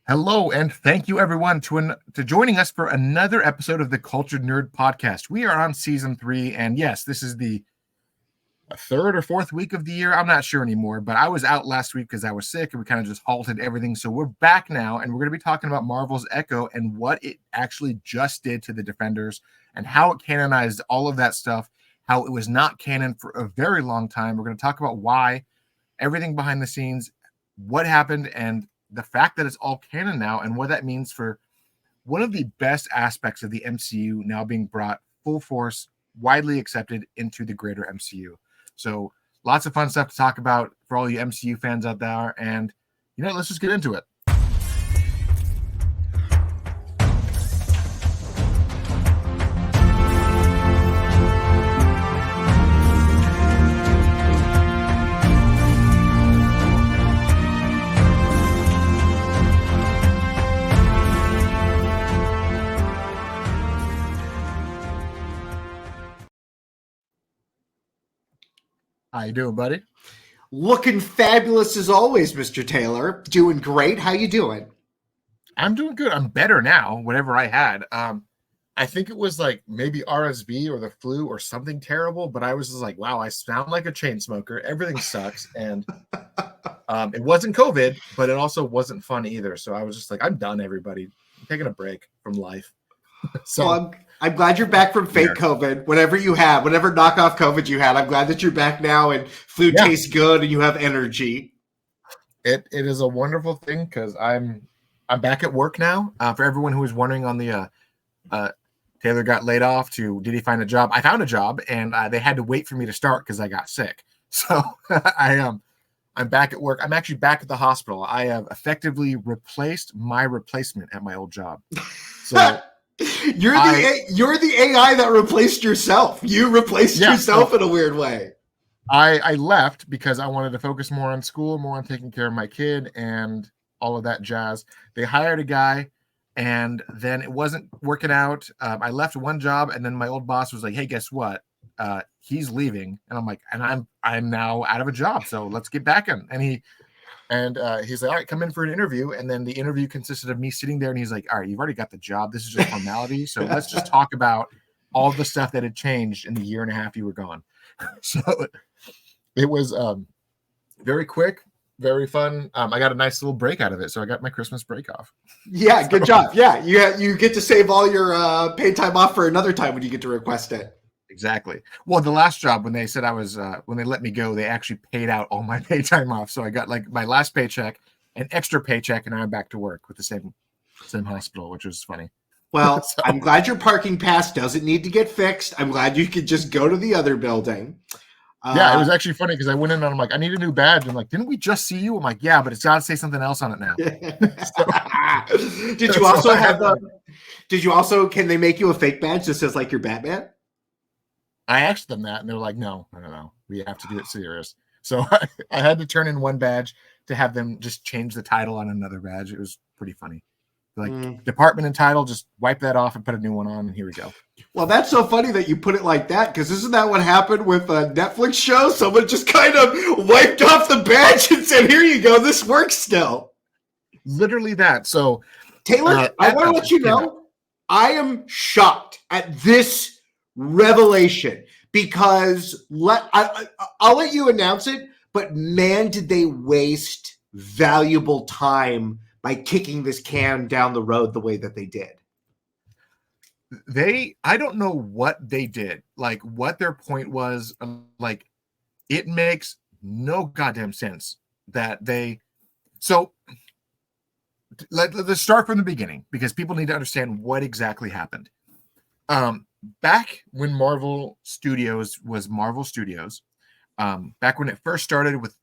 Hello, and thank you everyone to joining us for another episode of the Cultured Nerd Podcast. We are on season 3, and yes, this is the third or fourth week of the year. I'm not sure anymore, but I was out last week because I was sick, and we kind of just halted everything. So we're back now, and we're going to be talking about Marvel's Echo and what it actually just did to the Defenders, and how it canonized all of that stuff, how it was not canon for a very long time. We're going to talk about why, everything behind the scenes, what happened, and the fact that it's all canon now, and what that means for one of the best aspects of the MCU now being brought full force, widely accepted into the greater MCU. So lots of fun stuff to talk about for all you MCU fans out there. And, let's just get into it. How you doing, buddy? Looking fabulous as always, Mr. Taylor. Doing great. How you doing? I'm doing good. I'm better now, whatever I had. I think it was like maybe RSV or the flu or something terrible, but I was just like, wow, I sound like a chain smoker. Everything sucks. And it wasn't COVID, but it also wasn't fun either. So I was just like, I'm done, everybody. I'm taking a break from life. So I'm glad you're back from fake COVID. Whatever knockoff COVID you had, I'm glad that you're back now and food tastes good and you have energy. It is a wonderful thing because I'm back at work now. For everyone who was wondering on the Taylor got laid off did he find a job? I found a job, and they had to wait for me to start because I got sick. So I'm back at work. I'm actually back at the hospital. I have effectively replaced my replacement at my old job. So you're the AI that replaced yourself. You replaced yourself in a weird way. I left because I wanted to focus more on school, more on taking care of my kid and all of that jazz. They hired a guy, and then it wasn't working out. I left one job, and then my old boss was like, "Hey, guess what? He's leaving." And I'm like, "And I'm now out of a job, so let's get back in." And he's like, "All right, come in for an interview." And then the interview consisted of me sitting there, and he's like, "All right, you've already got the job. This is just formality. So let's just talk about all the stuff that had changed in the year and a half you were gone." So it was very quick, very fun. I got a nice little break out of it. So I got my Christmas break off. Yeah, good job. Yeah, you get to save all your paid time off for another time when you get to request it. Exactly. Well, the last job, when they said when they let me go, they actually paid out all my pay time off. So I got like my last paycheck, an extra paycheck, and I'm back to work with the same hospital, which was funny. Well, so, I'm glad your parking pass doesn't need to get fixed. I'm glad you could just go to the other building. Yeah, it was actually funny because I went in and I'm like, I need a new badge. I'm like, didn't we just see you? I'm like, yeah, but it's got to say something else on it now. Did you also, can they make you a fake badge that says like you're Batman? I asked them that, and they're like, no, we have to do it serious. So I had to turn in one badge to have them just change the title on another badge. It was pretty funny. Like department and title, just wipe that off and put a new one on, and here we go. Well, that's so funny that you put it like that, because isn't that what happened with a Netflix show? Someone just kind of wiped off the badge and said, here you go, this works still. Literally that. So Taylor, I want to let you know, I am shocked at this revelation, because I'll let you announce it, but man, did they waste valuable time by kicking this can down the road the way that they did. I don't know what they did, like what their point was. Like, it makes no goddamn sense that so let's start from the beginning, because people need to understand what exactly happened. Back when Marvel Studios was Marvel Studios, back when it first started with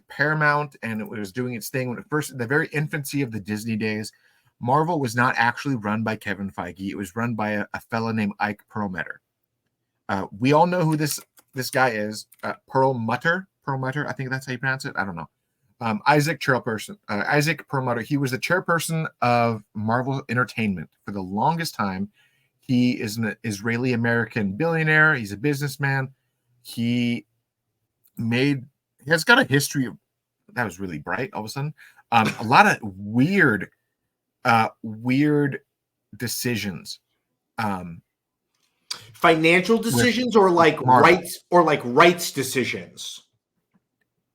Paramount, and it was doing its thing, the very infancy of the Disney days, Marvel was not actually run by Kevin Feige. It was run by a fella named Ike Perlmutter. We all know who this guy is. Perlmutter, I think that's how you pronounce it. I don't know. Isaac Perlmutter. He was the chairperson of Marvel Entertainment for the longest time. He is an Israeli-American billionaire. He's a businessman. He has got a history of, that was really bright all of a sudden. A lot of weird weird decisions. Financial decisions or like rights decisions.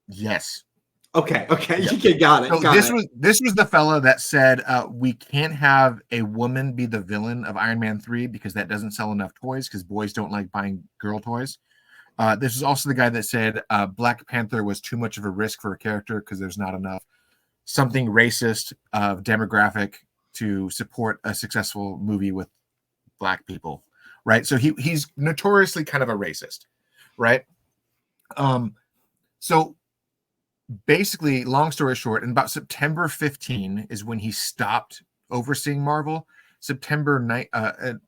Yes. Okay. Yep. You got it. So this was the fella that said we can't have a woman be the villain of Iron Man 3 because that doesn't sell enough toys because boys don't like buying girl toys. This is also the guy that said Black Panther was too much of a risk for a character because there's not enough something racist demographic to support a successful movie with Black people, right? So he's notoriously kind of a racist, right? So basically, long story short, in about September 15 is when he stopped overseeing Marvel. And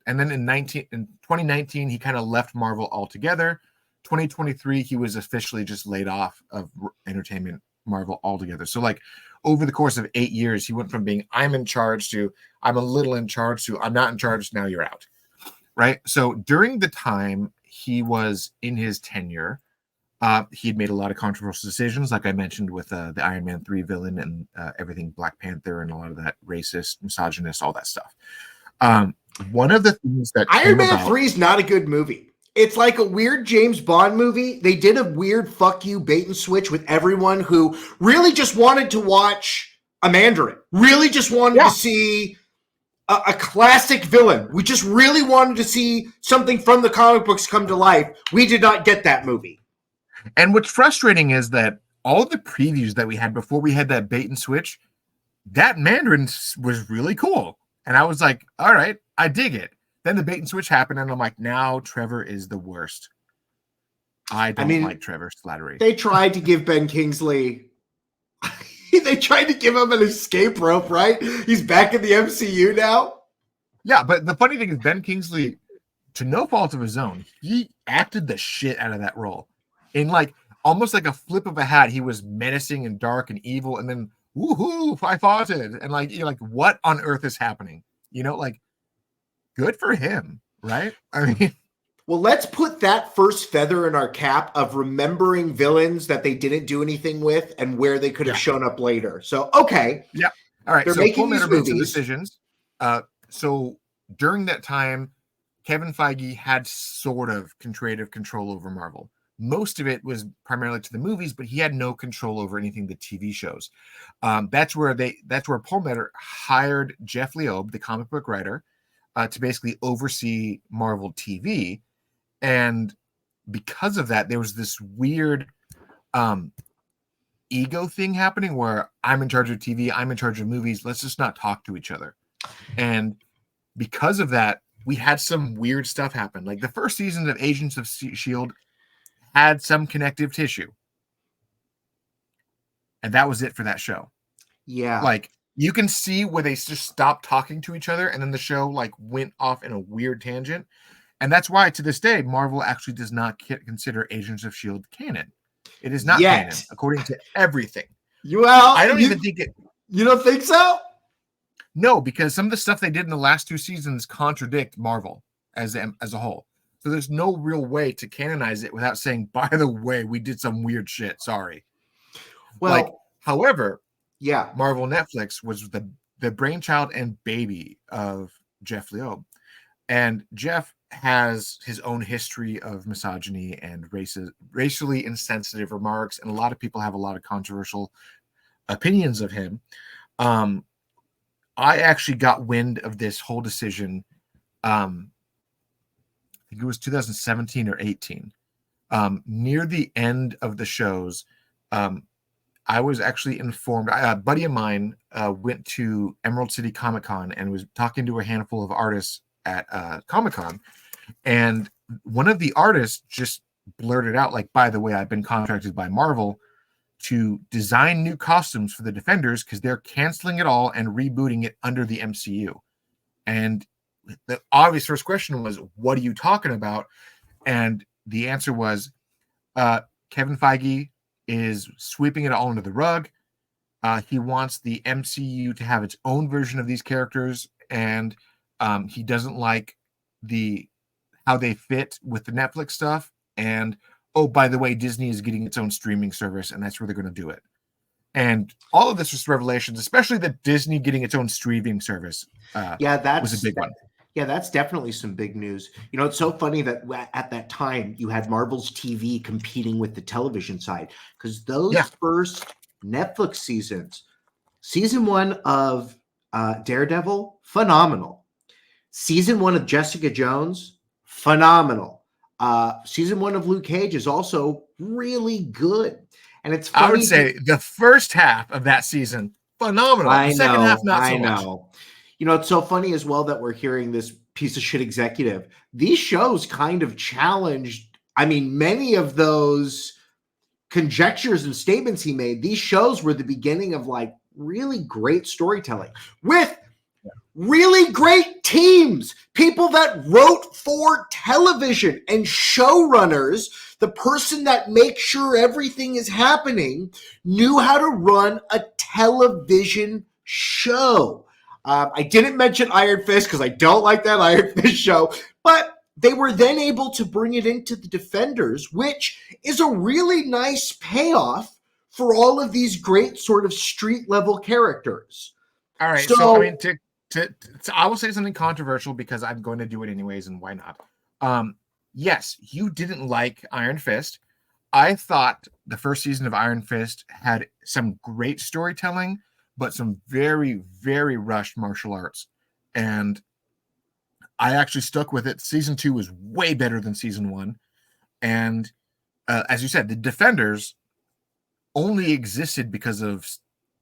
then in 2019 he kind of left Marvel altogether. 2023 he was officially just laid off of entertainment Marvel altogether. So like over the course of 8 years, he went from being I'm in charge to I'm a little in charge to I'm not in charge, now you're out. Right? So during the time he was in his tenure, he had made a lot of controversial decisions, like I mentioned with the Iron Man 3 villain and everything Black Panther and a lot of that racist, misogynist, all that stuff. One of the things that Iron Man 3 is not a good movie. It's like a weird James Bond movie. They did a weird fuck you bait and switch with everyone who really just wanted to watch a Mandarin, really just wanted to see a classic villain. We just really wanted to see something from the comic books come to life. We did not get that movie. And what's frustrating is that all the previews that we had before we had that bait and switch, that Mandarin was really cool. And I was like, all right, I dig it. Then the bait and switch happened, and I'm like, now Trevor is the worst. I don't like Trevor Slattery. They tried to give Ben Kingsley... they tried to give him an escape rope, right? He's back in the MCU now. Yeah, but the funny thing is Ben Kingsley, to no fault of his own, he acted the shit out of that role. In like almost like a flip of a hat, he was menacing and dark and evil, and then woohoo, I fought it. And like you're like, what on earth is happening? You know, like good for him, right? I mean, well, let's put that first feather in our cap of remembering villains that they didn't do anything with and where they could have shown up later. So, okay. Yeah. All right. They're so making these movies. Some decisions. So during that time, Kevin Feige had sort of creative control over Marvel. Most of it was primarily to the movies, but he had no control over anything the TV shows. That's where Paul Metter hired Jeff Loeb, the comic book writer, to basically oversee Marvel TV. And because of that, there was this weird ego thing happening where I'm in charge of TV, I'm in charge of movies. Let's just not talk to each other. And because of that, we had some weird stuff happen. Like the first season of Agents of S.H.I.E.L.D. had some connective tissue. And that was it for that show. Yeah. Like you can see where they just stopped talking to each other and then the show like went off in a weird tangent. And that's why to this day, Marvel actually does not consider Agents of S.H.I.E.L.D. canon. It is not canon, according to everything. I don't even think it. You don't think so? No, because some of the stuff they did in the last 2 seasons contradict Marvel as a whole. So there's no real way to canonize it without saying, by the way, we did some weird shit. Sorry. Well, however, Marvel Netflix was the brainchild and baby of Jeff Loeb. And Jeff has his own history of misogyny and racially insensitive remarks. And a lot of people have a lot of controversial opinions of him. I actually got wind of this whole decision. I think it was 2017 or 18. Near the end of the shows, I was actually informed. A buddy of mine went to Emerald City Comic Con and was talking to a handful of artists at Comic Con. And one of the artists just blurted out, like, by the way, I've been contracted by Marvel to design new costumes for the Defenders because they're canceling it all and rebooting it under the MCU. And the obvious first question was, what are you talking about? And the answer was, Kevin Feige is sweeping it all under the rug. He wants the MCU to have its own version of these characters, and he doesn't like how they fit with the Netflix stuff. And oh, by the way, Disney is getting its own streaming service, and that's where they're going to do it. And all of this was revelations, especially that Disney getting its own streaming service. Was a big one. Yeah, that's definitely some big news. You know, it's so funny that at that time you had Marvel's TV competing with the television side, because those first Netflix seasons, season 1 of Daredevil, phenomenal. Season 1 of Jessica Jones, phenomenal. Season 1 of Luke Cage is also really good. And it's funny, I would say the first half of that season, phenomenal. The second half, not so much. You know, it's so funny as well that we're hearing this piece of shit executive. These shows kind of challenged, I mean, many of those conjectures and statements he made. These shows were the beginning of like really great storytelling with really great teams, people that wrote for television and showrunners. The person that makes sure everything is happening knew how to run a television show. I didn't mention Iron Fist because I don't like that Iron Fist show, but they were then able to bring it into the Defenders, which is a really nice payoff for all of these great sort of street level characters. All right. So I mean, I will say something controversial because I'm going to do it anyways, and why not? Yes, you didn't like Iron Fist. I thought the first season of Iron Fist had some great storytelling, but some very, very rushed martial arts. And I actually stuck with it. Season 2 was way better than season 1. And as you said, the Defenders only existed because of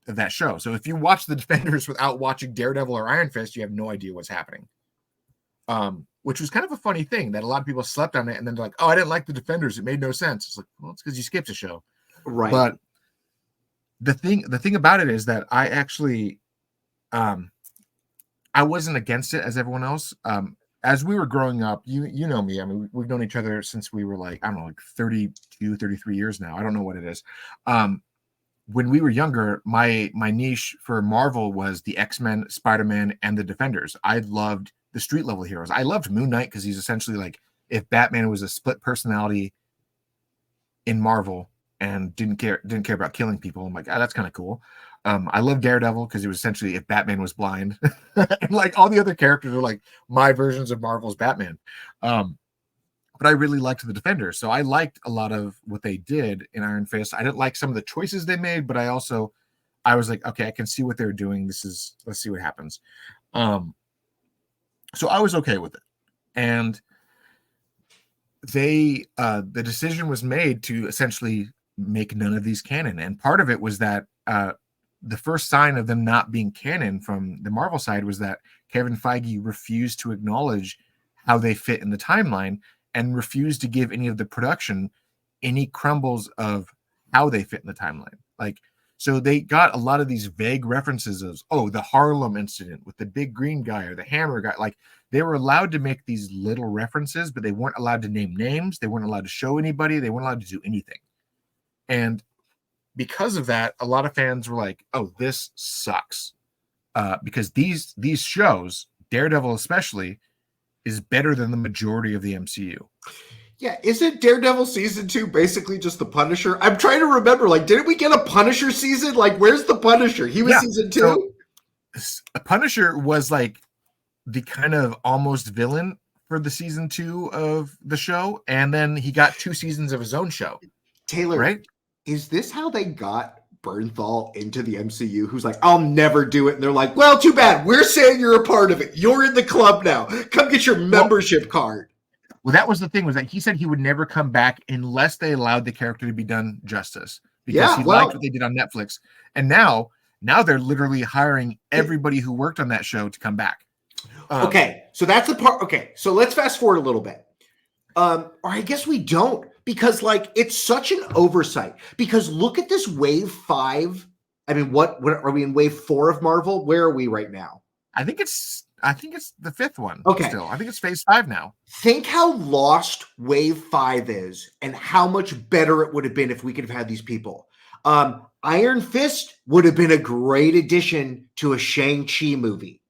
that show. So if you watch the Defenders without watching Daredevil or Iron Fist, you have no idea what's happening. Which was kind of a funny thing that a lot of people slept on it. And then they're like, oh, I didn't like the Defenders. It made no sense. It's like, well, it's because you skipped a show. Right. But the thing about it is that I actually, I wasn't against it as everyone else. As we were growing up, you know me. I mean, we've known each other since we were like, I don't know, like 32, 33 years now. I don't know what it is. When we were younger, my niche for Marvel was the X-Men, Spider-Man, and the Defenders. I loved the street level heroes. I loved Moon Knight because he's essentially like if Batman was a split personality in Marvel and didn't care about killing people. I'm like, oh, that's kind of cool. I love Daredevil because it was essentially if Batman was blind. And like all the other characters are like my versions of Marvel's Batman. But I really liked the Defenders. So I liked a lot of what they did in Iron Fist. I didn't like some of the choices they made, but I was like, okay, I can see what they're doing. Let's see what happens. So I was okay with it. And the decision was made to essentially make none of these canon. And part of it was that the first sign of them not being canon from the Marvel side was that Kevin Feige refused to acknowledge how they fit in the timeline and refused to give any of the production any crumbles of how they fit in the timeline. Like, so they got a lot of these vague references of, oh, the Harlem incident with the big green guy or the hammer guy. Like, they were allowed to make these little references, but they weren't allowed to name names. They weren't allowed to show anybody. They weren't allowed to do anything. And because of that, a lot of fans were like, oh, this sucks. Because these shows, Daredevil especially, is better than the majority of the MCU. Yeah, isn't Daredevil season 2 basically just the Punisher? I'm trying to remember, like, didn't we get a Punisher season? Like, where's the Punisher? He was season 2? So, Punisher was like the kind of almost villain for the season 2 of the show, and then he got 2 seasons of his own show. Taylor, right? Is this how they got Bernthal into the MCU? Who's like, I'll never do it. And they're like, well, too bad. We're saying you're a part of it. You're in the club now. Come get your membership card. Well, that was the thing, was that he said he would never come back unless they allowed the character to be done justice. Because he liked what they did on Netflix. And now they're literally hiring everybody who worked on that show to come back. Okay, so that's the part. Okay, so let's fast forward a little bit. Or I guess we don't, because like it's such an oversight. Because look at this wave 5. I mean, what are we in wave 4 of Marvel? Where are we right now? I think it's the 5th one. Okay. Still. I think it's phase 5 now. Think how lost wave 5 is and how much better it would have been if we could have had these people. Iron Fist would have been a great addition to a Shang-Chi movie.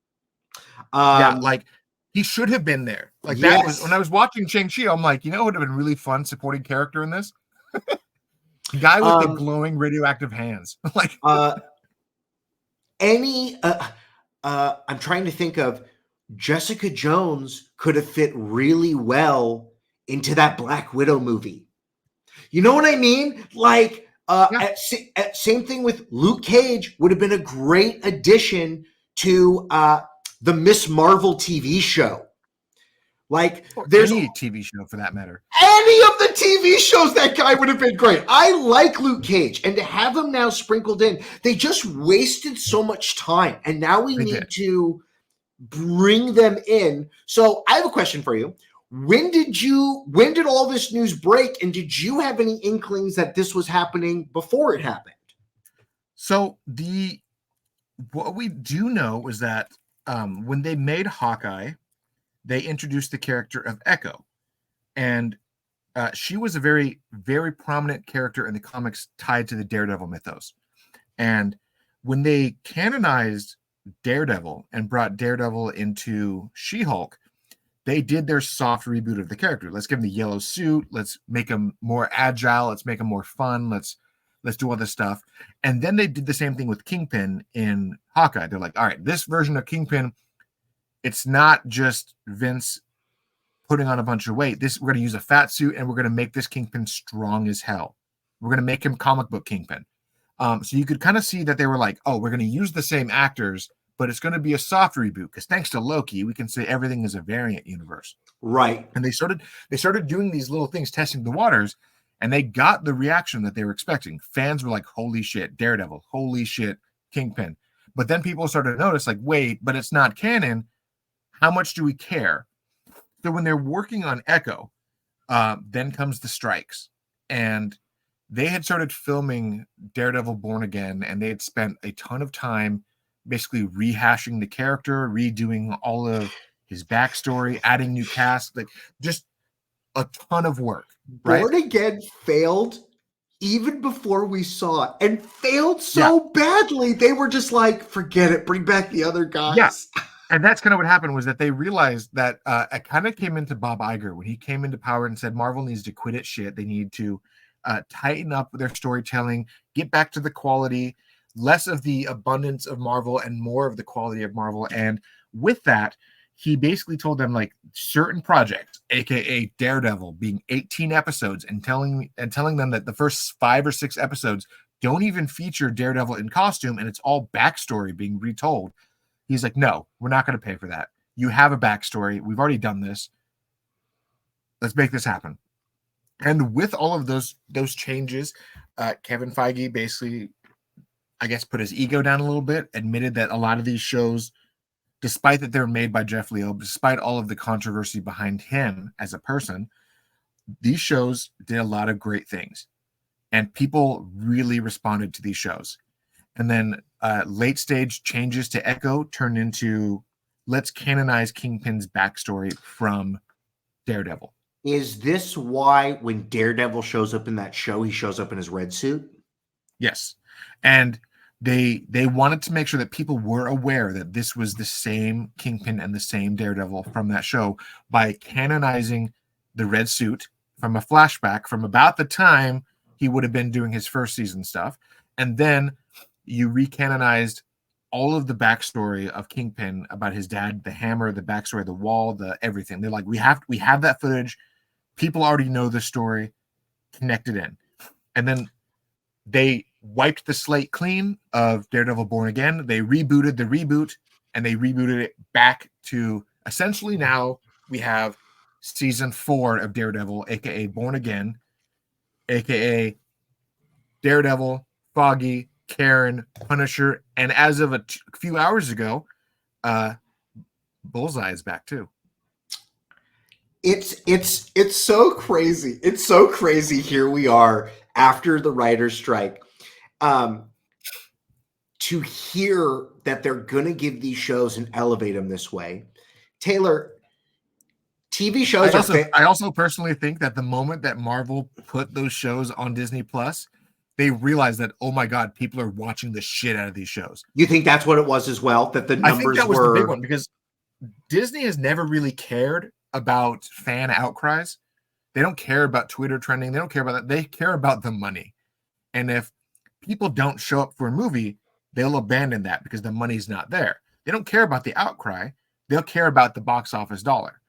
Like he should have been there. Like that was when I was watching Shang-Chi, I'm like, you know, it would have been really fun supporting character in this. The guy with the glowing radioactive hands. Like I'm trying to think of Jessica Jones could have fit really well into that Black Widow movie. You know what I mean? Like, same thing with Luke Cage would have been a great addition to the Miss Marvel TV show. Like, there's any TV show for that matter. Any of the TV shows, that guy would have been great. I like Luke Cage, and to have him now sprinkled in, they just wasted so much time, and now we need to bring them in. So I have a question for you. When did all this news break, and did you have any inklings that this was happening before it happened? So what we do know is that when they made Hawkeye, they introduced the character of Echo, and she was a very, very prominent character in the comics tied to the Daredevil mythos. And when they canonized Daredevil and brought Daredevil into She-Hulk, they did their soft reboot of the character. Let's give him the yellow suit. Let's make him more agile. Let's make him more fun. Let's do all this stuff. And then they did the same thing with Kingpin in Hawkeye. They're like, all right, this version of Kingpin, it's not just Vince putting on a bunch of weight. We're going to use a fat suit, and we're going to make this Kingpin strong as hell. We're going to make him comic book Kingpin. So you could kind of see that they were like, oh, we're going to use the same actors, but it's going to be a soft reboot because thanks to Loki, we can say everything is a variant universe. Right. And they started doing these little things, testing the waters, and they got the reaction that they were expecting. Fans were like, holy shit, Daredevil, holy shit, Kingpin. But then people started to notice, like, wait, but it's not canon. How much do we care? So when they're working on Echo, then comes the strikes. And they had started filming Daredevil Born Again, and they had spent a ton of time basically rehashing the character, redoing all of his backstory, adding new cast, like just a ton of work. Right? Born Again failed even before we saw it, and failed so badly. They were just like, forget it, bring back the other guys. Yes. And that's kind of what happened, was that they realized that it kind of came into Bob Iger when he came into power and said Marvel needs to quit its shit. They need to tighten up their storytelling, get back to the quality, less of the abundance of Marvel and more of the quality of Marvel. And with that, he basically told them, like, certain projects, aka Daredevil, being 18 episodes, and telling them that the first 5 or 6 episodes don't even feature Daredevil in costume, and it's all backstory being retold. He's like, no, we're not going to pay for that. You have a backstory. We've already done this. Let's make this happen. And with all of those changes, Kevin Feige basically, I guess, put his ego down a little bit, admitted that a lot of these shows, despite that they're made by Jeff Leo, despite all of the controversy behind him as a person, these shows did a lot of great things. And people really responded to these shows. And then late stage changes to Echo turned into, let's canonize Kingpin's backstory from Daredevil. Is this why when Daredevil shows up in that show, he shows up in his red suit? Yes. And they wanted to make sure that people were aware that this was the same Kingpin and the same Daredevil from that show by canonizing the red suit from a flashback from about the time he would have been doing his first season stuff. And then you recanonized all of the backstory of Kingpin about his dad, the hammer, the backstory, the wall, the everything. They're like, we have that footage. People already know the story. Connect it in. And then they wiped the slate clean of Daredevil Born Again. They rebooted the reboot, and they rebooted it back to essentially now we have season 4 of Daredevil, aka Born Again, aka Daredevil, Foggy, Karen, Punisher, and as of a few hours ago, Bullseye is back too. It's so crazy. It's so crazy. Here we are after the writer's strike. To hear that they're going to give these shows and elevate them this way. Taylor, TV shows I also personally think that the moment that Marvel put those shows on Disney Plus, they realized that, oh my God, people are watching the shit out of these shows. You think that's what it was as well? That the numbers I think that was the big one, because Disney has never really cared about fan outcries. They don't care about Twitter trending. They don't care about that. They care about the money. And if people don't show up for a movie, they'll abandon that because the money's not there. They don't care about the outcry. They'll care about the box office dollar.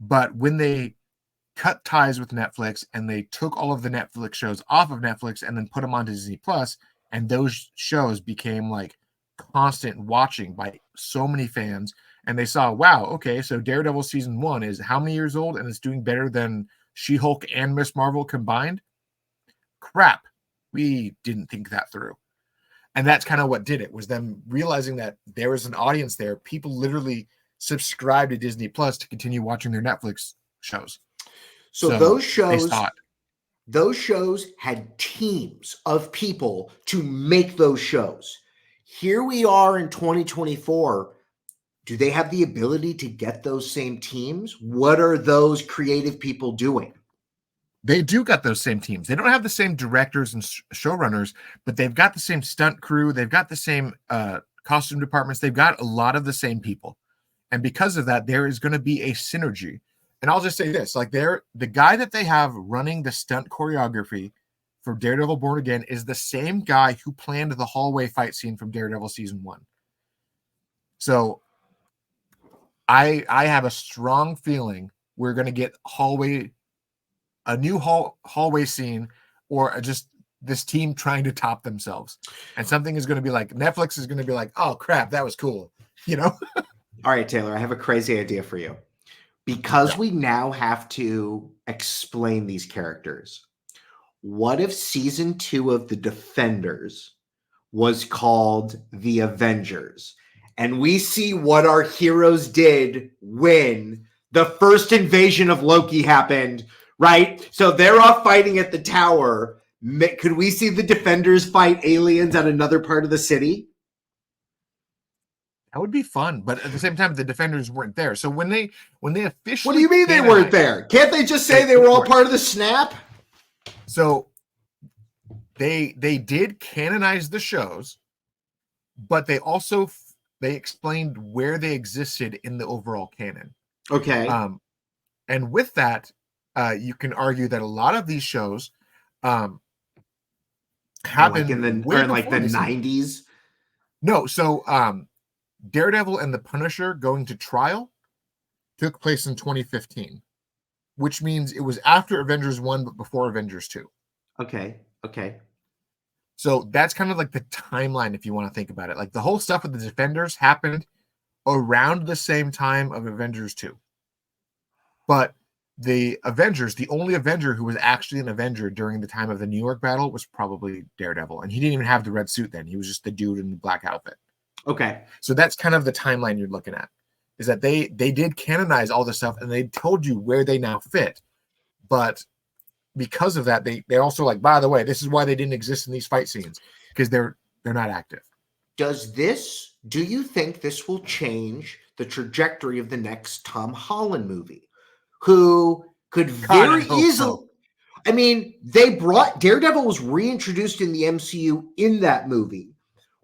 But when they cut ties with Netflix and they took all of the Netflix shows off of Netflix and then put them onto Disney Plus, and those shows became like constant watching by so many fans, and they saw, wow, okay, so Daredevil season 1 is how many years old and it's doing better than She-Hulk and Miss Marvel combined? Crap, we didn't think that through. And that's kind of what did it, was them realizing that there was an audience there. People literally subscribed to Disney Plus to continue watching their Netflix shows. So those shows had teams of people to make those shows. Here we are in 2024. Do they have the ability to get those same teams? What are those creative people doing? They do got those same teams. They don't have the same directors and showrunners, but they've got the same stunt crew. They've got the same costume departments. They've got a lot of the same people. And because of that, there is going to be a synergy. And I'll just say this, like the guy that they have running the stunt choreography for Daredevil Born Again is the same guy who planned the hallway fight scene from Daredevil season 1. So I have a strong feeling we're going to get a new hallway scene, or just this team trying to top themselves. And something is going to be like, Netflix is going to be like, oh crap, that was cool. You know? All right, Taylor, I have a crazy idea for you. Because we now have to explain these characters, what if season 2 of The Defenders was called The Avengers? And we see what our heroes did when the first invasion of Loki happened, right? So they're off fighting at the tower. Could we see the Defenders fight aliens at another part of the city? That would be fun, but at the same time, the Defenders weren't there. So when they officially, what do you mean they weren't there? Can't they just say they were all part of the snap? So they did canonize the shows, but they also they explained where they existed in the overall canon. Okay. And with that, you can argue that a lot of these shows happened like in the 90s. No, so Daredevil and the Punisher going to trial took place in 2015, which means it was after Avengers 1 but before Avengers 2. Okay. So that's kind of like the timeline if you want to think about it. Like the whole stuff with the Defenders happened around the same time of Avengers 2. But the Avengers, the only Avenger who was actually an Avenger during the time of the New York battle was probably Daredevil. And he didn't even have the red suit then. He was just the dude in the black outfit. Okay. So that's kind of the timeline you're looking at, is that they did canonize all this stuff and they told you where they now fit. But because of that, they also like, by the way, this is why they didn't exist in these fight scenes, because they're not active. Do you think this will change the trajectory of the next Tom Holland movie? Who could very easily... So. I mean, Daredevil was reintroduced in the MCU in that movie.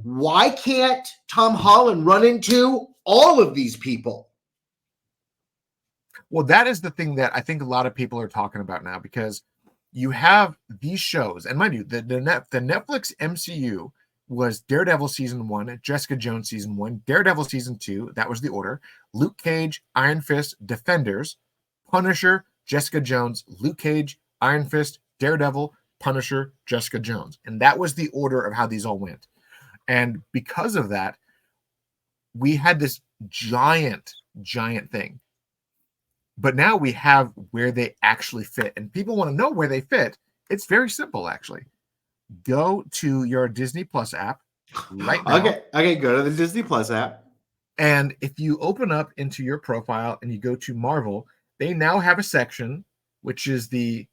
Why can't Tom Holland run into all of these people? Well, that is the thing that I think a lot of people are talking about now, because you have these shows, and mind you, the Netflix MCU was Daredevil season 1, Jessica Jones season 1, Daredevil season 2, that was the order, Luke Cage, Iron Fist, Defenders, Punisher, Jessica Jones, Luke Cage, Iron Fist, Daredevil, Punisher, Jessica Jones. And that was the order of how these all went. And because of that, we had this giant thing. But now we have where they actually fit. And people want to know where they fit. It's very simple, actually. Go to your Disney Plus app right now. Okay, go to the Disney Plus app. And if you open up into your profile and you go to Marvel, they now have a section, which is the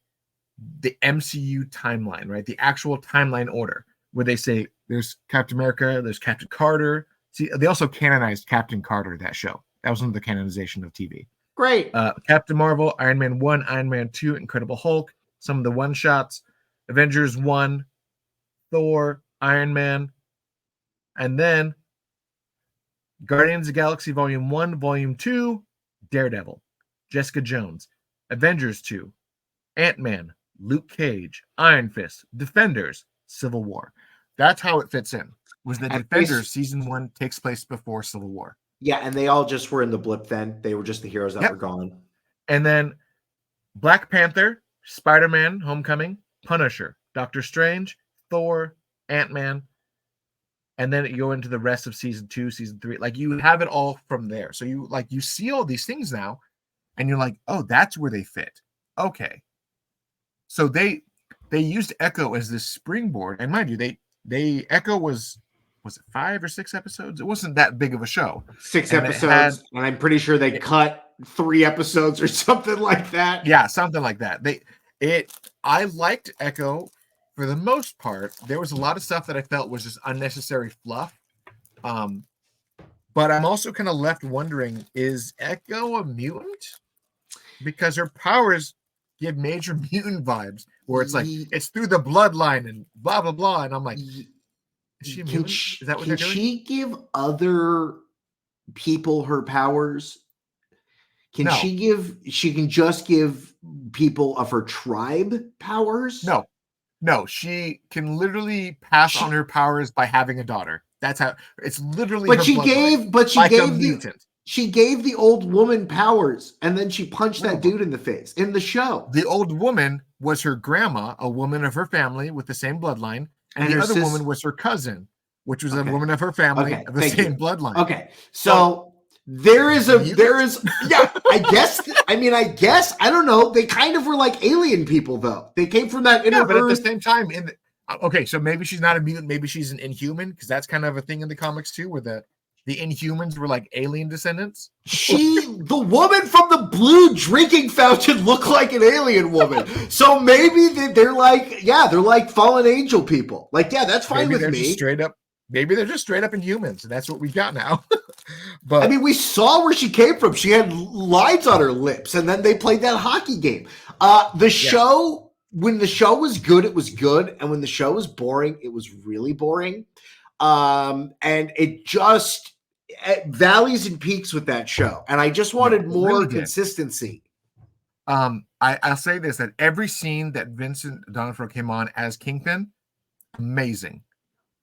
MCU timeline, right? The actual timeline order, where they say there's Captain America, there's Captain Carter. See, they also canonized Captain Carter, that show. That was under the canonization of TV. Great. Captain Marvel, Iron Man 1, Iron Man 2, Incredible Hulk, some of the one-shots, Avengers 1, Thor, Iron Man, and then Guardians of the Galaxy Volume 1, Volume 2, Daredevil, Jessica Jones, Avengers 2, Ant-Man, Luke Cage, Iron Fist, Defenders, Civil War. That's how it fits in. Was the And Defenders season 1 takes place before Civil War. Yeah, and they all just were in the blip then. They were just the heroes that were gone. And then Black Panther, Spider-Man, Homecoming, Punisher, Doctor Strange, Thor, Ant-Man, and then you go into the rest of season 2, season 3. Like, you have it all from there. So you see all these things now, and you're like, oh, that's where they fit. Okay. So they used Echo as this springboard, and mind you, they Echo was it 5 or 6 episodes? It wasn't that big of a show. 6 episodes, and I'm pretty sure they cut 3 episodes or something like that. Yeah, something like that. I liked Echo for the most part. There was a lot of stuff that I felt was just unnecessary fluff. But I'm also kind of left wondering, is Echo a mutant? Because her powers give major mutant vibes, where it's like it's through the bloodline and blah blah blah, and I'm like, is she a mutant? Is that what they're doing? Can she give other people her powers? She can just give people of her tribe powers? No, she can literally pass on her powers by having a daughter. That's how it's literally. She gave the old woman powers, and then she punched that dude in the face in the show. The old woman was her grandma, a woman of her family with the same bloodline, and the other woman was her cousin, which was a woman of her family of the same bloodline. Okay, so there is yeah, I guess I don't know. They kind of were like alien people, though. They came from that inner but at the same time, okay, so maybe she's not a mutant, maybe she's an Inhuman, because that's kind of a thing in the comics too, where the Inhumans were like alien descendants. The woman from the blue drinking fountain looked like an alien woman. So maybe they're like fallen angel people. Like, yeah, that's fine with me. Maybe they're just straight up Inhumans, and that's what we've got now. But I mean, we saw where she came from. She had lines on her lips, and then they played that hockey game. Show, when the show was good, it was good, and when the show was boring, it was really boring. And it just valleys and peaks with that show, and I just wanted more consistency. I'll say this, that every scene that Vincent D'Onofrio came on as Kingpin, amazing.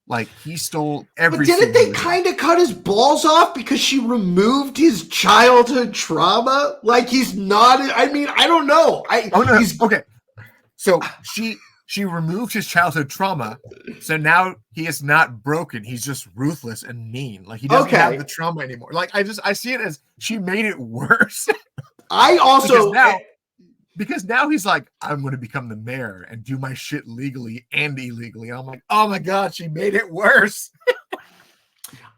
Like, he stole every. But didn't they kind of cut his balls off because she removed his childhood trauma? Like, he's not. I mean, I don't know. Okay. So she removed his childhood trauma, so now he is not broken. He's just ruthless and mean. Like, he doesn't have the trauma anymore. Like, I see it as she made it worse. I also because now he's like, I'm going to become the mayor and do my shit legally and illegally. And I'm like, oh my God, she made it worse.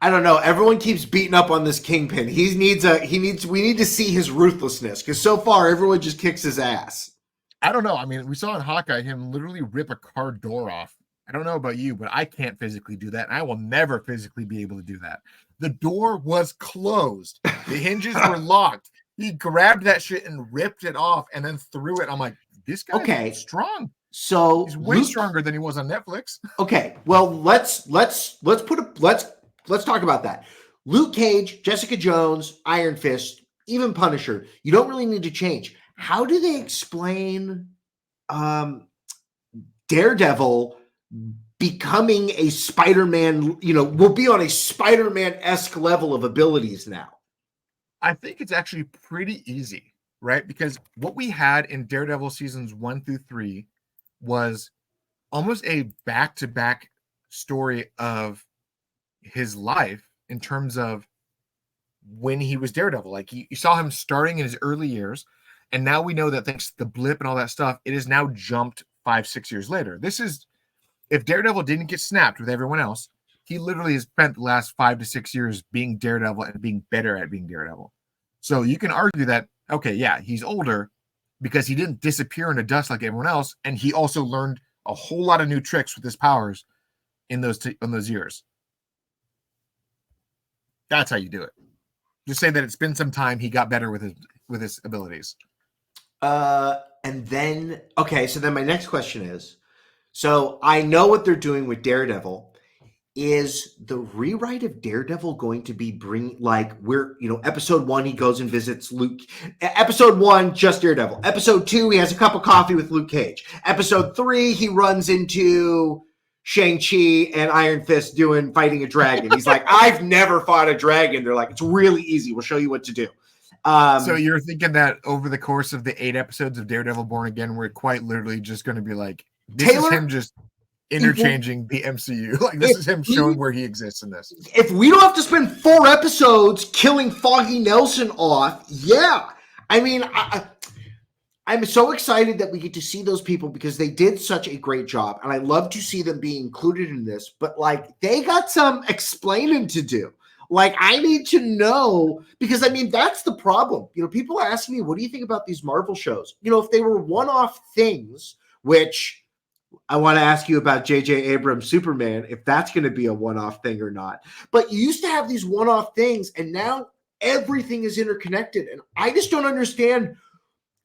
I don't know. Everyone keeps beating up on this Kingpin. We need to see his ruthlessness, because so far everyone just kicks his ass. I don't know. I mean, we saw in Hawkeye him literally rip a car door off. I don't know about you, but I can't physically do that, and I will never physically be able to do that. The door was closed. The hinges were locked. He grabbed that shit and ripped it off and then threw it. I'm like, this guy is strong. So he's way stronger than he was on Netflix. Okay, well, let's talk about that. Luke Cage, Jessica Jones, Iron Fist, even Punisher. You don't really need to change. How do they explain Daredevil becoming a Spider-Man? Will be on a Spider-Man-esque level of abilities now. I think it's actually pretty easy, right? Because what we had in Daredevil seasons 1 through 3 was almost a back-to-back story of his life in terms of when he was Daredevil. Like, you saw him starting in his early years, and now we know that thanks to the blip and all that stuff, it has now jumped 5-6 years later. This is, if Daredevil didn't get snapped with everyone else, he literally has spent the last 5 to 6 years being Daredevil and being better at being Daredevil. So you can argue that, okay, yeah, he's older because he didn't disappear into dust like everyone else, and he also learned a whole lot of new tricks with his powers in those years. That's how you do it. Just say that it's been some time, he got better with his abilities. And then, okay, so then my next question is, so I know what they're doing with Daredevil. Is the rewrite of Daredevil going to be episode 1, he goes and visits Luke. Episode 1, just Daredevil. Episode 2, he has a cup of coffee with Luke Cage. Episode 3, he runs into Shang-Chi and Iron Fist fighting a dragon. He's like, I've never fought a dragon. They're like, it's really easy. We'll show you what to do. So you're thinking that over the course of the 8 episodes of Daredevil Born Again, we're quite literally just going to be like, this is him just interchanging the MCU. Like, this is him showing where he exists in this. If we don't have to spend 4 episodes killing Foggy Nelson off, yeah. I mean, I'm so excited that we get to see those people because they did such a great job. And I love to see them be included in this. But, like, they got some explaining to do. Like, I need to know, because, I mean, that's the problem. You know, people ask me, what do you think about these Marvel shows? You know, if they were one-off things, which I want to ask you about J.J. Abrams' Superman, if that's going to be a one-off thing or not. But you used to have these one-off things, and now everything is interconnected. And I just don't understand,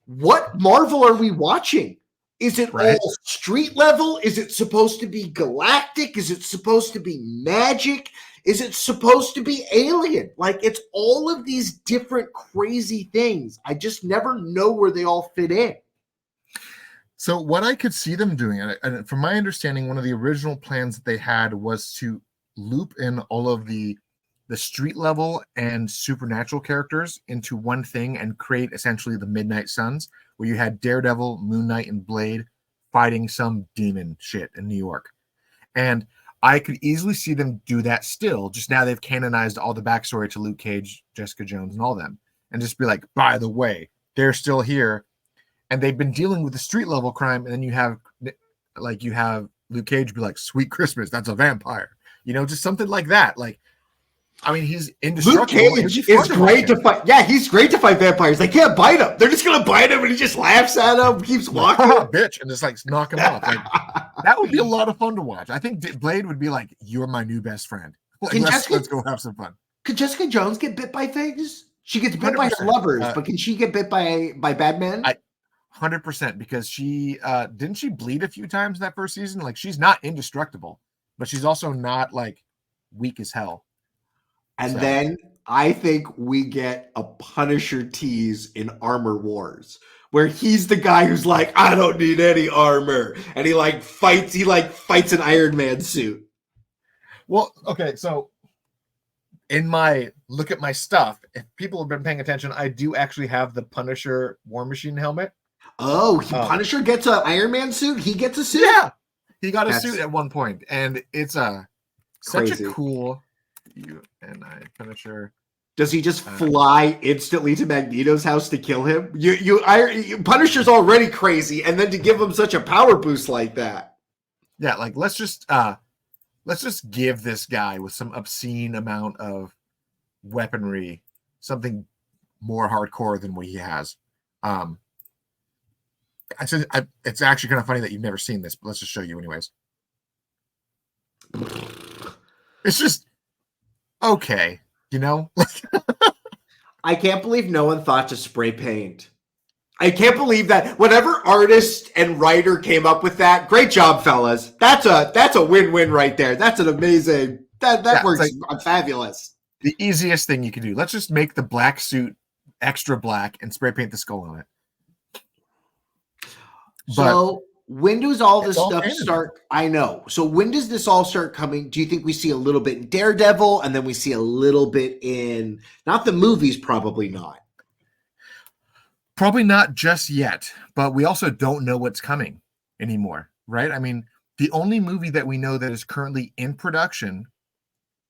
what Marvel are we watching? Is it all street level? Is it supposed to be galactic? Is it supposed to be magic? Is it supposed to be alien? Like, it's all of these different crazy things. I just never know where they all fit in. So what I could see them doing, and from my understanding, one of the original plans that they had was to loop in all of the street level and supernatural characters into one thing and create essentially the Midnight Suns, where you had Daredevil, Moon Knight, and Blade fighting some demon shit in New York. And I could easily see them do that still. Just now they've canonized all the backstory to Luke Cage, Jessica Jones, and all them. And just be like, by the way, they're still here. And they've been dealing with the street level crime. And then you have Luke Cage be like, sweet Christmas, that's a vampire. You know, just something like that. Like, I mean, he's indestructible. Luke Cage is great to fight. Yeah, he's great to fight vampires. They can't bite him. They're just going to bite him, and he just laughs at him, keeps walking. Bitch, and just like knock him off. Like, that would be a lot of fun to watch. I think Blade would be like, you're my new best friend. Like, let's go have some fun. Could Jessica Jones get bit by things? She gets bit 100%. by her lovers, but can she get bit by bad men? 100%, because she didn't she bleed a few times that first season? Like, she's not indestructible, but she's also not like weak as hell. And then I think we get a Punisher tease in Armor Wars, where he's the guy who's like, I don't need any armor. And he fights an Iron Man suit. Well, okay, so in my look at my stuff, if people have been paying attention, I do actually have the Punisher War Machine helmet. Oh, Punisher gets an Iron Man suit? He gets a suit? Yeah. He got a suit at one point, and it's such a cool Punisher. Does he just fly instantly to Magneto's house to kill him? Punisher's already crazy, and then to give him such a power boost like that. Yeah, like let's just give this guy with some obscene amount of weaponry something more hardcore than what he has. It's actually kind of funny that you've never seen this, but let's just show you anyways. It's just okay, you know? I can't believe no one thought to spray paint. I can't believe that whatever artist and writer came up with that. Great job, fellas. That's a win-win right there. That's an amazing that works fabulous. The easiest thing you can do. Let's just make the black suit extra black and spray paint the skull on it. So when does all this stuff start? I know. So when does this all start coming? Do you think we see a little bit in Daredevil and then we see a little bit in, not the movies, probably not. Probably not just yet, but we also don't know what's coming anymore, right? I mean, the only movie that we know that is currently in production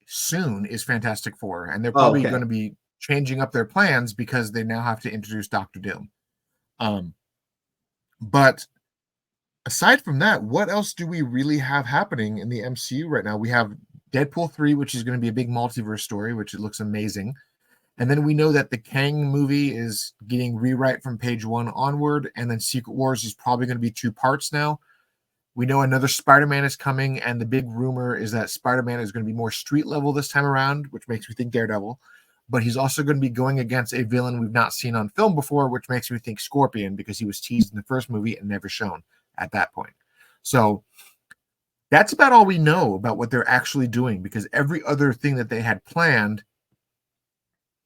soon is Fantastic Four, and they're probably going to be changing up their plans because they now have to introduce Doctor Doom. But aside from that, what else do we really have happening in the MCU right now? We have Deadpool 3, which is going to be a big multiverse story, which it looks amazing. And then we know that the Kang movie is getting rewrite from page 1 onward, and then Secret Wars is probably going to be 2 parts now. We know another Spider-Man is coming, and the big rumor is that Spider-Man is going to be more street level this time around, which makes me think Daredevil. But he's also going to be going against a villain we've not seen on film before, which makes me think Scorpion, because he was teased in the first movie and never shown at that point. So that's about all we know about what they're actually doing, because every other thing that they had planned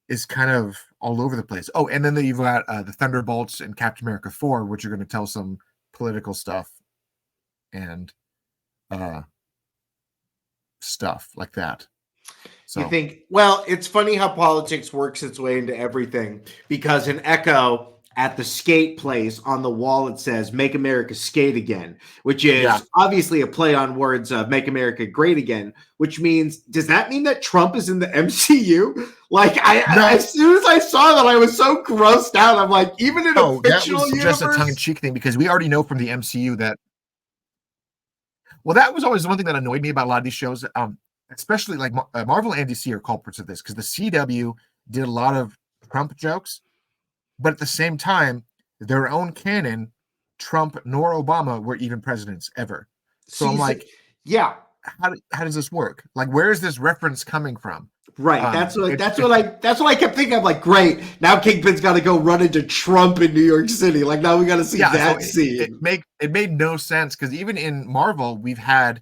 is kind of all over the place. Oh, and then you've got the Thunderbolts and Captain America 4, which are going to tell some political stuff and stuff like that. So you think, well, it's funny how politics works its way into everything, because in Echo at the skate place on the wall, it says "Make America Skate Again," which is obviously a play on words of "Make America Great Again," which means, does that mean that Trump is in the MCU? Like, as soon as I saw that, I was so grossed out. I'm like, even in a fictional universe? Just a tongue-in-cheek thing, because we already know from the MCU that, well, that was always one thing that annoyed me about a lot of these shows, especially like Marvel and DC are culprits of this, because the CW did a lot of Trump jokes, but at the same time, their own canon, Trump nor Obama were even presidents ever. So I'm like, yeah, how does this work? Like, where is this reference coming from? Right. That's what I kept thinking. I'm like, great. Now Kingpin's got to go run into Trump in New York City. Like, now we got to see that scene. It made no sense, because even in Marvel, we had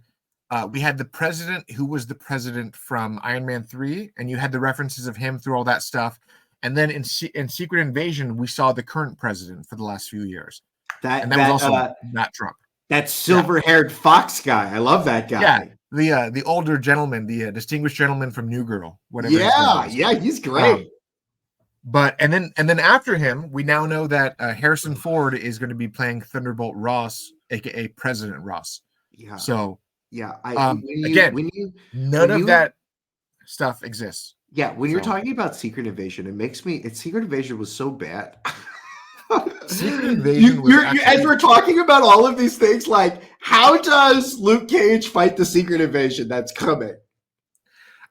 the president who was the president from Iron Man 3, and you had the references of him through all that stuff. And then in Secret Invasion, we saw the current president for the last few years. That was also not Trump. That silver-haired Fox guy. I love that guy. Yeah, the older gentleman, the distinguished gentleman from New Girl, whatever. Yeah, he's great. And then after him, we now know that Harrison Ford is going to be playing Thunderbolt Ross, aka President Ross. Yeah. So none of that stuff exists. Yeah, when you're talking about Secret Invasion, Secret Invasion was so bad. Secret Invasion was as we're talking about all of these things, like, how does Luke Cage fight the Secret Invasion that's coming?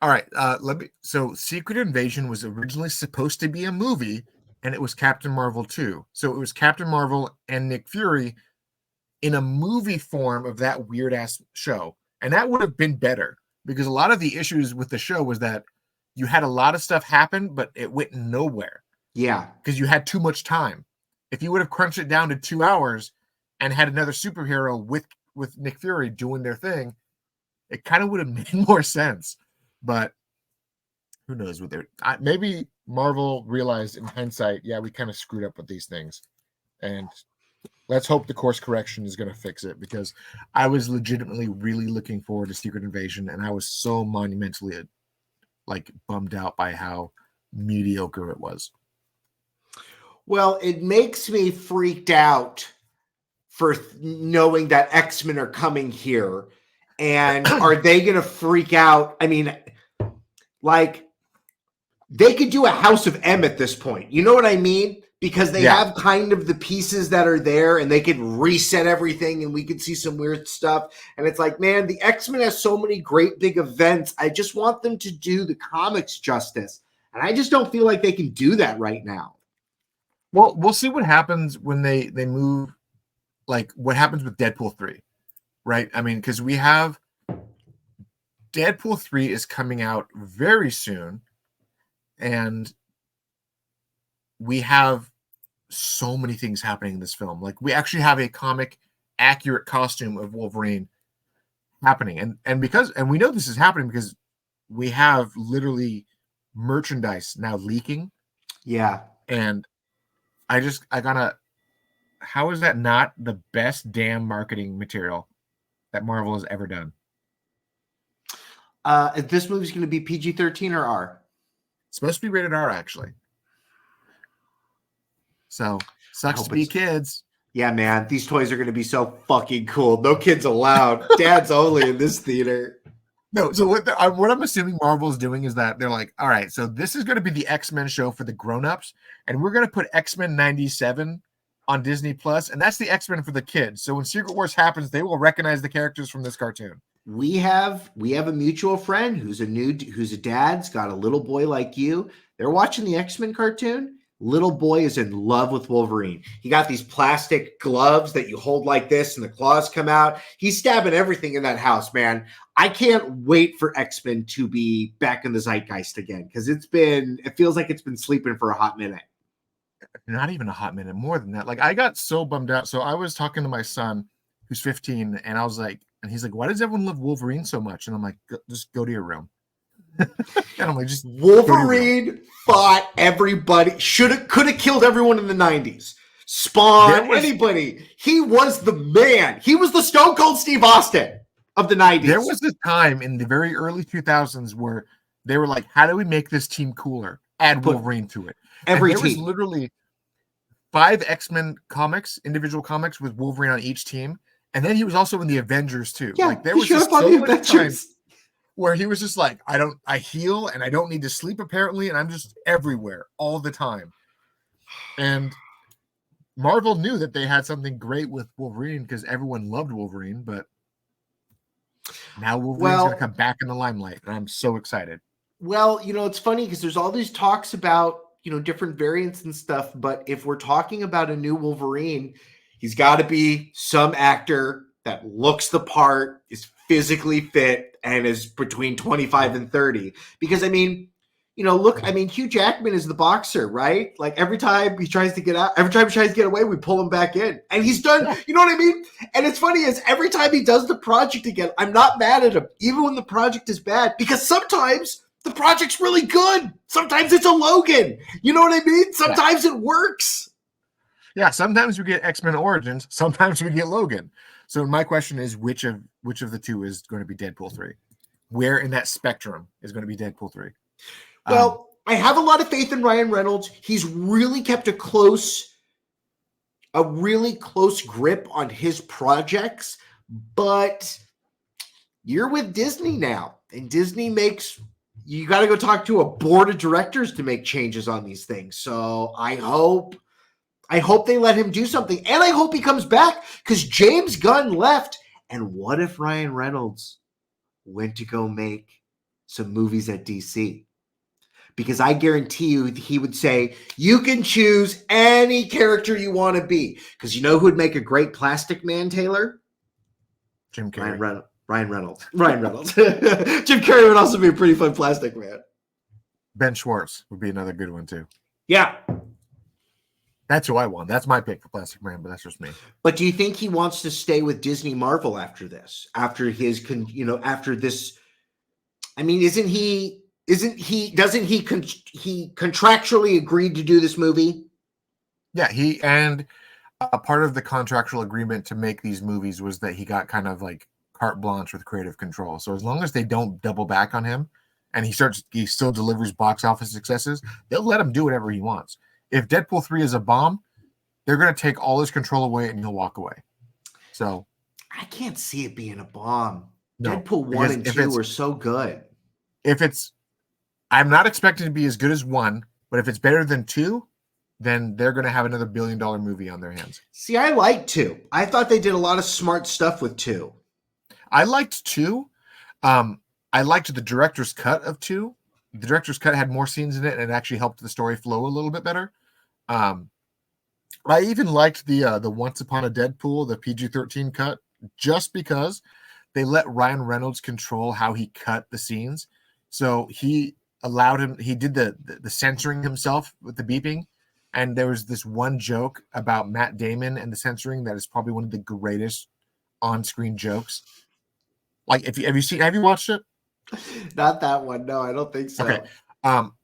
All right, so Secret Invasion was originally supposed to be a movie, and it was Captain Marvel 2. So it was Captain Marvel and Nick Fury in a movie form of that weird ass show. And that would have been better, because a lot of the issues with the show was that you had a lot of stuff happen, but it went nowhere. Yeah. Because you had too much time. If you would have crunched it down to 2 hours and had another superhero with Nick Fury doing their thing, it kind of would have made more sense. But who knows what maybe Marvel realized in hindsight, we kind of screwed up with these things. And let's hope the course correction is going to fix it, because I was legitimately really looking forward to Secret Invasion, and I was so monumentally bummed out by how mediocre it was. Well, it makes me freaked out for knowing that X-Men are coming here. And are they going to freak out? I mean, they could do a House of M at this point. You know what I mean? Because they have kind of the pieces that are there, and they could reset everything, and we could see some weird stuff. And it's like, man, the X-Men has so many great big events. I just want them to do the comics justice. And I just don't feel like they can do that right now. Well, we'll see what happens when they move, like what happens with Deadpool 3, right? I mean, because we have Deadpool 3 is coming out very soon, and we have so many things happening in this film. Like, we actually have a comic accurate costume of Wolverine happening. And we know this is happening because we have literally merchandise now leaking. Yeah. And how is that not the best damn marketing material that Marvel has ever done? This movie's going to be PG-13 or R? It's supposed to be rated R, actually. So, sucks to be kids. Yeah, man. These toys are going to be so fucking cool. No kids allowed. Dad's only in this theater. No, so what I'm assuming Marvel is doing is that they're like, all right, so this is going to be the X-Men show for the grown-ups, and we're going to put X-Men 97 on Disney Plus, and that's the X-Men for the kids. So when Secret Wars happens, they will recognize the characters from this cartoon. We have a mutual friend who's a dad's got a little boy like you. They're watching the X-Men cartoon. Little boy is in love with Wolverine. He got these plastic gloves that you hold like this and the claws come out. He's stabbing everything in that house, man. I can't wait for X-Men to be back in the zeitgeist again, because it feels like it's been sleeping for a hot minute. Not even a hot minute, more than that. Like, I got so bummed out. So I was talking to my son, who's 15, and I was like, and he's like, why does everyone love Wolverine so much? And I'm like, just go to your room. And I'm like, just Wolverine fought everybody. Could have killed everyone in the 90s. Spawn, anybody. He was the man. He was the Stone Cold Steve Austin of the 90s. There was a time in the very early 2000s where they were like, how do we make this team cooler? Add Wolverine to it. Every and there team. was literally 5 X-Men comics, individual comics with Wolverine on each team. And then he was also in the Avengers too. Yeah, like there was just so much time where he was just like, I heal and I don't need to sleep apparently, and I'm just everywhere all the time. And Marvel knew that they had something great with Wolverine because everyone loved Wolverine, but now Wolverine's going to come back in the limelight, and I'm so excited. Well, it's funny because there's all these talks about, different variants and stuff, but if we're talking about a new Wolverine, he's got to be some actor that looks the part, is physically fit, and is between 25 and 30. Because, Hugh Jackman is the boxer, right? Like every time he tries to get out, every time he tries to get away, we pull him back in. And he's done, you know what I mean? And it's funny is every time he does the project again, I'm not mad at him, even when the project is bad, because sometimes the project's really good. Sometimes it's a Logan. You know what I mean? Sometimes it works. Yeah, sometimes we get X-Men Origins, sometimes we get Logan. So my question is, which of the two is going to be Deadpool 3? Where in that spectrum is going to be Deadpool 3? Well, I have a lot of faith in Ryan Reynolds. He's really kept a really close grip on his projects, but you're with Disney now, and Disney you got to go talk to a board of directors to make changes on these things. So I hope they let him do something, and I hope he comes back because James Gunn left. And what if Ryan Reynolds went to go make some movies at DC? Because I guarantee you he would say, you can choose any character you want to be. Because you know who would make a great Plastic Man, Taylor? Jim Carrey. Ryan Reynolds. Jim Carrey would also be a pretty fun Plastic Man. Ben Schwartz would be another good one too. Yeah. That's who I want. That's my pick for Plastic Man, but that's just me. But do you think he wants to stay with Disney Marvel after this? After his, after this? I mean, doesn't he contractually agreed to do this movie? Yeah, and a part of the contractual agreement to make these movies was that he got kind of like carte blanche with creative control. So as long as they don't double back on him and he still delivers box office successes, they'll let him do whatever he wants. If Deadpool 3 is a bomb, they're going to take all his control away and he'll walk away. So I can't see it being a bomb. No, Deadpool 1 and 2 are so good. I'm not expecting to be as good as 1, but if it's better than 2, then they're going to have another $1 billion movie on their hands. See, I like 2. I thought they did a lot of smart stuff with 2. I liked 2. I liked the director's cut of 2. The director's cut had more scenes in it and it actually helped the story flow a little bit better. I even liked the Once Upon a Deadpool, the PG-13 cut, just because they let Ryan Reynolds control how he cut the scenes. So he did the censoring himself with the beeping. And there was this one joke about Matt Damon and the censoring that is probably one of the greatest on-screen jokes. Like, have you watched it? Not that one. No, I don't think so. Okay.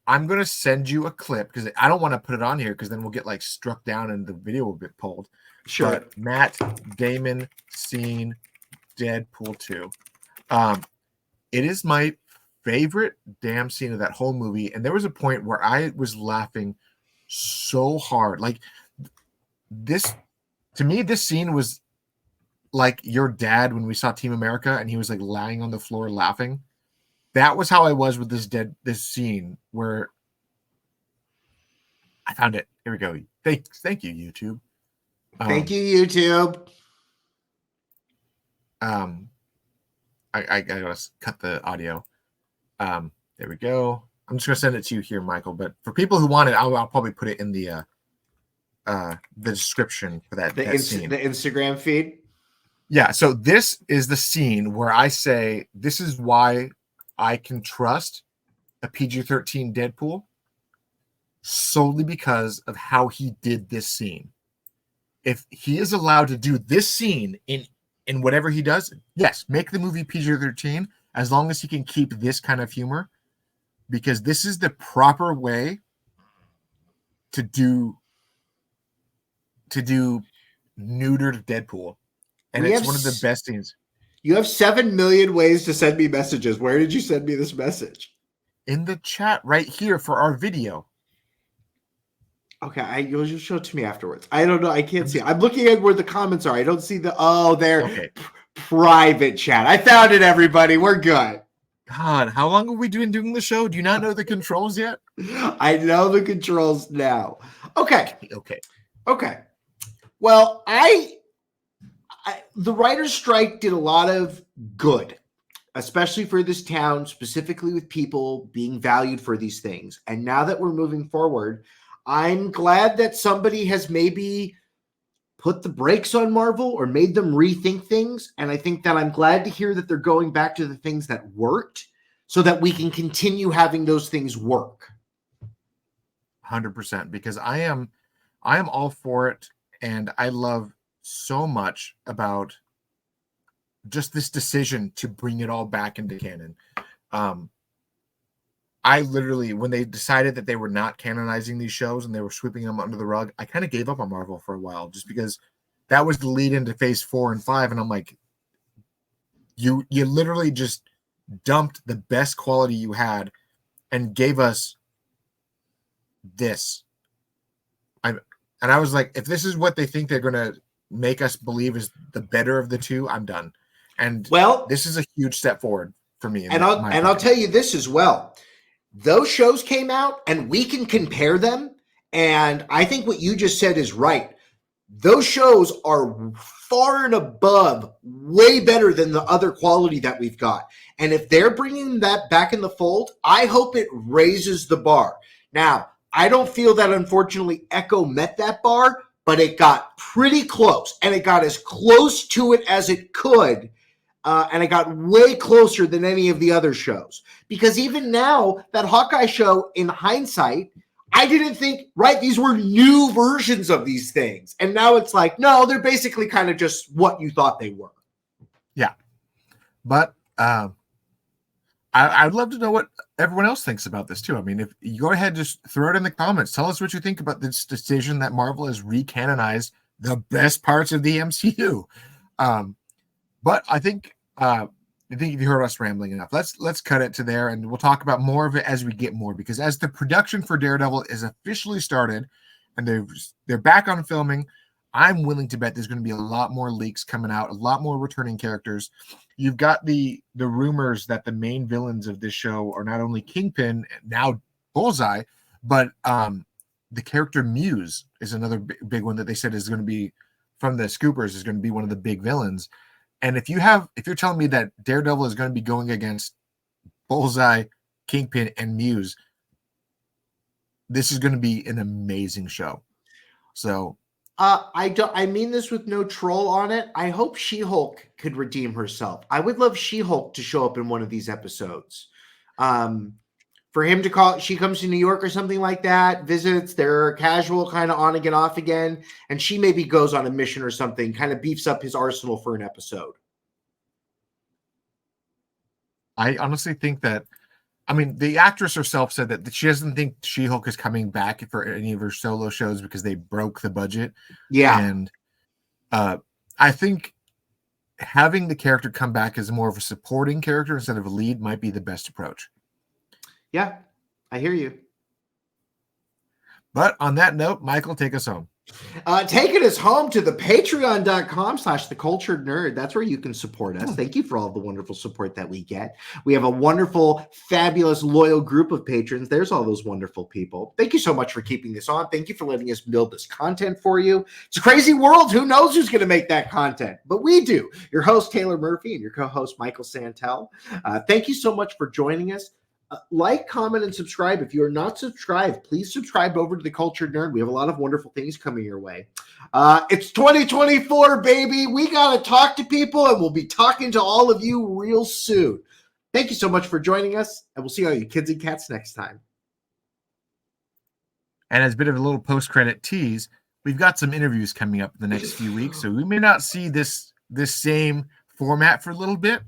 I'm going to send you a clip because I don't want to put it on here because then we'll get like struck down and the video will get pulled. Sure. But Matt Damon scene Deadpool 2. It is my favorite damn scene of that whole movie. And there was a point where I was laughing so hard. Like this, to me, this scene was like your dad when we saw Team America and he was like lying on the floor laughing. That was how I was with this scene where I found it. Here we go. Thank you, YouTube. Thank you, YouTube. I gotta cut the audio. There we go. I'm just gonna send it to you here, Michael. But for people who want it, I'll probably put it in the description for that scene. The Instagram feed. Yeah. So this is the scene where I say this is why I can trust a PG-13 Deadpool solely because of how he did this scene. If he is allowed to do this scene in whatever he does, yes, make the movie PG-13 as long as he can keep this kind of humor, because this is the proper way to do neutered Deadpool. And it's one of the best scenes. You have 7 million ways to send me messages. Where did you send me this message? In the chat right here for our video. Okay, you'll just show it to me afterwards. I don't know. I can't see. I'm looking at where the comments are. I don't see the. Oh, there. Okay. Private chat. I found it, everybody. We're good. God, how long have we been doing the show? Do you not know the controls yet? I know the controls now. Okay. Well, the writer's strike did a lot of good, especially for this town, specifically with people being valued for these things. And now that we're moving forward, I'm glad that somebody has maybe put the brakes on Marvel or made them rethink things. And I think that I'm glad to hear that they're going back to the things that worked so that we can continue having those things work. 100%, because I am all for it. And I love so much about just this decision to bring it all back into canon. I literally, when they decided that they were not canonizing these shows and they were sweeping them under the rug, I kind of gave up on Marvel for a while just because that was the lead into phase 4 and 5. And I'm like, you literally just dumped the best quality you had and gave us this. And I was like, if this is what they think they're going to make us believe is the better of the two, I'm done. And this is a huge step forward for me. I'll tell you this as well. Those shows came out and we can compare them. And I think what you just said is right. Those shows are far and above, way better than the other quality that we've got. And if they're bringing that back in the fold, I hope it raises the bar. Now, I don't feel that, unfortunately, Echo met that bar, but it got pretty close. And it got as close to it as it could. And it got way closer than any of the other shows. Because even now, that Hawkeye show, in hindsight, I didn't think, right, these were new versions of these things. And now it's like, no, they're basically kind of just what you thought they were. Yeah. But I'd love to know what everyone else thinks about this, too. I mean, if you go ahead, just throw it in the comments. Tell us what you think about this decision that Marvel has recanonized the best parts of the MCU. But I think you've heard us rambling enough. Let's cut it to there, and we'll talk about more of it as we get more. Because as the production for Daredevil is officially started, and they're back on filming, I'm willing to bet there's going to be a lot more leaks coming out, a lot more returning characters. You've got the rumors that the main villains of this show are not only Kingpin, now Bullseye, but the character Muse is another big one that they said is going to be from the Scoopers, is going to be one of the big villains. And if you're telling me that Daredevil is going to be going against Bullseye, Kingpin, and Muse, this is going to be an amazing show. So I mean this with no troll on it. I hope She-Hulk could redeem herself. I would love She-Hulk to show up in one of these episodes. For him to call, she comes to New York or something like that, visits, they're casual, kind of on again, off again, and she maybe goes on a mission or something, kind of beefs up his arsenal for an episode. I honestly think that, I mean, the actress herself said that she doesn't think She-Hulk is coming back for any of her solo shows because they broke the budget. Yeah. And I think having the character come back as more of a supporting character instead of a lead might be the best approach. Yeah, I hear you. But on that note, Michael, take us home. Taking us home to the patreon.com/theculturednerd. That's where you can support us. Thank you for all the wonderful support that we get. We have a wonderful, fabulous, loyal group of patrons. There's all those wonderful people. Thank you so much for keeping this on. Thank you for letting us build this content for you. It's a crazy world. Who knows who's going to make that content? But we do. Your host, Taylor Murphy, and your co-host, Michael Santel. Thank you so much for joining us. Like, comment, and subscribe. If you are not subscribed, please subscribe over to the Cultured Nerd. We have a lot of wonderful things coming your way. It's 2024, baby. We got to talk to people, and we'll be talking to all of you real soon. Thank you so much for joining us, and we'll see all you kids and cats next time. And as a bit of a little post-credit tease, we've got some interviews coming up in the next few weeks, so we may not see this same format for a little bit,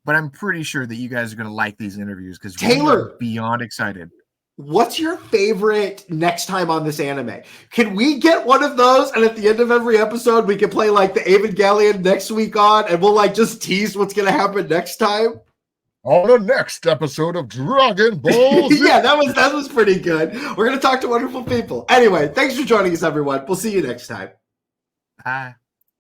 but I'm pretty sure that you guys are going to like these interviews because we are beyond excited. what's your favorite next time on this anime? Can we get one of those? And at the end of every episode, we can play like the Evangelion next week on, and we'll like just tease what's going to happen next time. On the next episode of Dragon Ball Z. Yeah, that was pretty good. We're going to talk to wonderful people. Anyway, thanks for joining us, everyone. We'll see you next time. Bye.